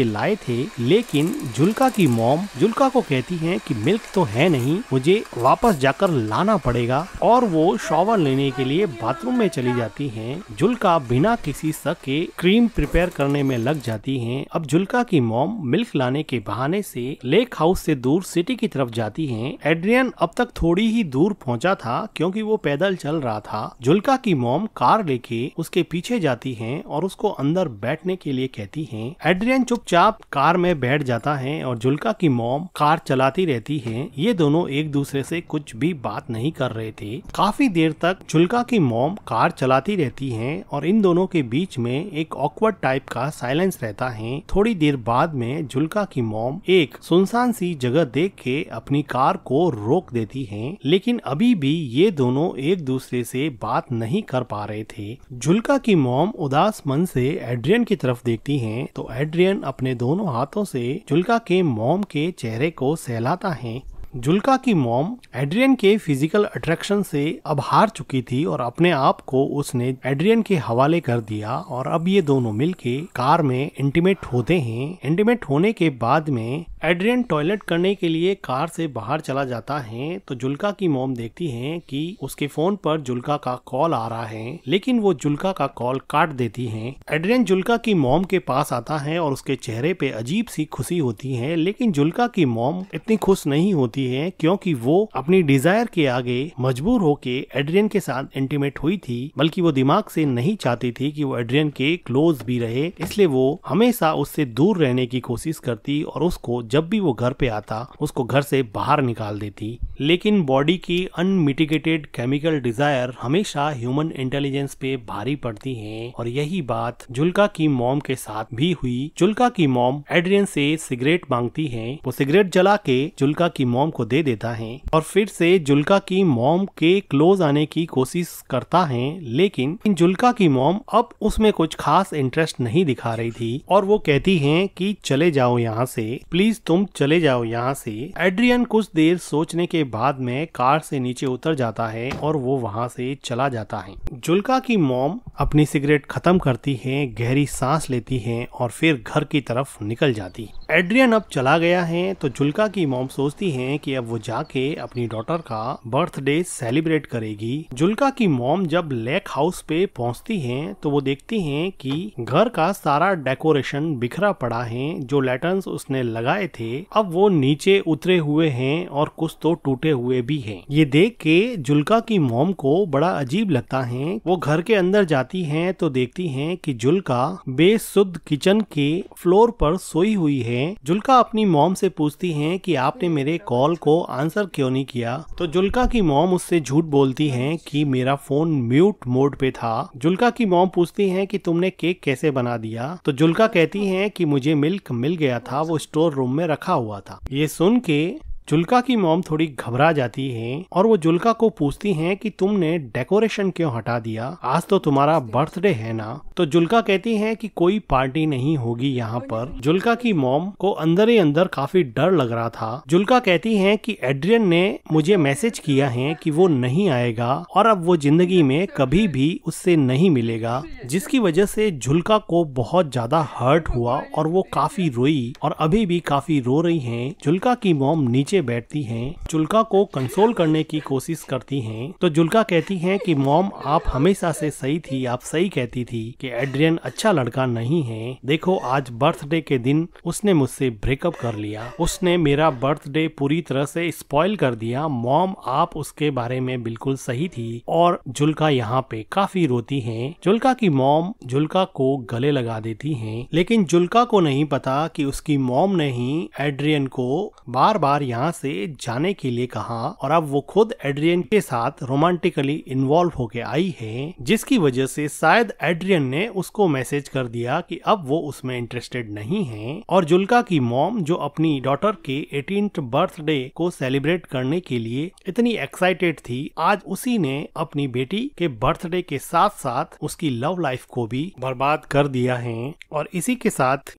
के लाए थे, लेकिन जुल्का की मॉम जुल्का को कहती है कि मिल्क तो है नहीं, मुझे वापस जाकर लाना पड़ेगा, और वो शॉवर लेने के लिए बाथरूम में चली जाती हैं। जुल्का बिना किसी शक के क्रीम प्रिपेयर करने में लग जाती हैं। अब जुल्का की मॉम मिल्क लाने के बहाने से लेक हाउस से दूर सिटी की तरफ जाती हैं। एड्रियन अब तक थोड़ी ही दूर पहुंचा था क्योंकि वो पैदल चल रहा था। जुल्का की मॉम कार लेके उसके पीछे जाती हैं और उसको अंदर बैठने के लिए कहती हैं। एड्रियन चुपचाप कार में बैठ जाता है और जुल्का की मॉम कार चलाती रहती है। ये दोनों एक दूसरे से कुछ भी बात नहीं कर रहे थे। काफी देर तक जुल्का की मॉम कार चलाती रहती हैं और इन दोनों के बीच में एक ऑकवर्ड टाइप का साइलेंस रहता है। थोड़ी देर बाद में जुल्का की मॉम एक सुनसान सी जगह देख के अपनी कार को रोक देती हैं, लेकिन अभी भी ये दोनों एक दूसरे से बात नहीं कर पा रहे थे। जुल्का की मॉम उदास मन से एड्रियन की तरफ देखती हैं तो एड्रियन अपने दोनों हाथों से जुल्का के मॉम के चेहरे को सहलाता है। जुल्का की मॉम एड्रियन के फिजिकल अट्रैक्शन से अब हार चुकी थी और अपने आप को उसने एड्रियन के हवाले कर दिया और अब ये दोनों मिलके कार में इंटीमेट होते हैं। इंटीमेट होने के बाद में एड्रियन टॉयलेट करने के लिए कार से बाहर चला जाता है तो जुल्का की मॉम देखती है कि उसके फोन पर जुल्का का कॉल आ रहा है, लेकिन वो जुल्का का कॉल काट देती है। एड्रियन जुल्का की मॉम के पास आता है और उसके चेहरे पे अजीब सी खुशी होती है, लेकिन जुल्का की मॉम इतनी खुश नहीं होती है क्योंकि वो अपनी डिजायर के आगे मजबूर होके एड्रियन के साथ इंटीमेट हुई थी, बल्कि वो दिमाग से नहीं चाहती थी कि वो एड्रियन के क्लोज भी रहे, इसलिए वो हमेशा उससे दूर रहने की कोशिश करती और उसको जब भी वो घर पे आता उसको घर से बाहर निकाल देती। लेकिन बॉडी की अनमिटिगेटेड केमिकल डिजायर हमेशा ह्यूमन इंटेलिजेंस पे भारी पड़ती है और यही बात जुल्का की मॉम के साथ भी हुई। जुल्का की मॉम एड्रियन से सिगरेट मांगती है, वो सिगरेट जला के जुल्का की मॉम को दे देता है और फिर से जुल्का की मॉम के क्लोज आने की कोशिश करता है, लेकिन जुल्का की मॉम अब उसमें कुछ खास इंटरेस्ट नहीं दिखा रही थी और वो कहती हैं कि चले जाओ यहाँ से, प्लीज तुम चले जाओ यहाँ से। एड्रियन कुछ देर सोचने के बाद में कार से नीचे उतर जाता है और वो वहाँ से चला जाता है। जुल्का की मॉम अपनी सिगरेट खत्म करती है, गहरी सांस लेती है और फिर घर की तरफ निकल जाती। एड्रियन अब चला गया है तो जुल्का की मॉम सोचती है कि अब वो जाके अपनी डॉटर का बर्थडे सेलिब्रेट करेगी। जुल्का की मॉम जब लेक हाउस पे पहुंचती हैं तो वो देखती हैं कि घर का सारा डेकोरेशन बिखरा पड़ा है। जो लैटर्न्स उसने लगाए थे अब वो नीचे उतरे हुए हैं और कुछ तो टूटे हुए भी हैं। ये देख के जुल्का की मॉम को बड़ा अजीब लगता है। वो घर के अंदर जाती हैं तो देखती हैं कि जुल्का बेसुध किचन के फ्लोर पर सोई हुई है। जुल्का अपनी मॉम से पूछती है कि आपने मेरे कॉल को आंसर क्यों नहीं किया, तो जुल्का की मॉम उससे झूठ बोलती है कि मेरा फोन म्यूट मोड पे था। जुल्का की मॉम पूछती है कि तुमने केक कैसे बना दिया, तो जुल्का कहती है कि मुझे मिल्क मिल गया था, वो स्टोर रूम में रखा हुआ था। ये सुन के जुल्का की मॉम थोड़ी घबरा जाती है और वो जुल्का को पूछती हैं कि तुमने डेकोरेशन क्यों हटा दिया, आज तो तुम्हारा बर्थडे है ना। तो जुल्का कहती है कि कोई पार्टी नहीं होगी यहाँ पर। जुल्का की मॉम को अंदर ही अंदर काफी डर लग रहा था। जुल्का कहती है कि एड्रियन ने मुझे मैसेज किया है कि वो नहीं आएगा और अब वो जिंदगी में कभी भी उससे नहीं मिलेगा, जिसकी वजह से जुल्का को बहुत ज्यादा हर्ट हुआ और वो काफी रोई और अभी भी काफी रो रही है। जुल्का की मॉम नीचे बैठती हैं, जुल्का को कंसोल करने की कोशिश करती हैं, तो जुल्का कहती हैं कि मॉम आप हमेशा से सही थी, आप सही कहती थी कि एड्रियन अच्छा लड़का नहीं है। देखो आज बर्थडे के दिन उसने मुझसे ब्रेकअप कर लिया, उसने मेरा बर्थडे पूरी तरह से स्पॉइल कर दिया। मॉम आप उसके बारे में बिल्कुल सही थी। और जुल्का यहाँ पे काफी रोती है। जुल्का की मॉम जुल्का को गले लगा देती है, लेकिन जुल्का को नहीं पता कि उसकी मॉम ने ही एड्रियन को बार बार यहाँ से जाने के लिए कहा और अब वो खुद एड्रियन के साथ रोमांटिकली इन्वॉल्व होके आई है, जिसकी वजह से शायद एड्रियन ने उसको मैसेज कर दिया कि अब वो उसमें इंटरेस्टेड नहीं है। और जुल्का की मॉम जो अपनी डॉटर के 18th बर्थडे को सेलिब्रेट करने के लिए इतनी एक्साइटेड थी, आज उसी ने अपनी बेटी के बर्थडे के साथ साथ उसकी लव लाइफ को भी बर्बाद कर दिया है। और इसी के साथ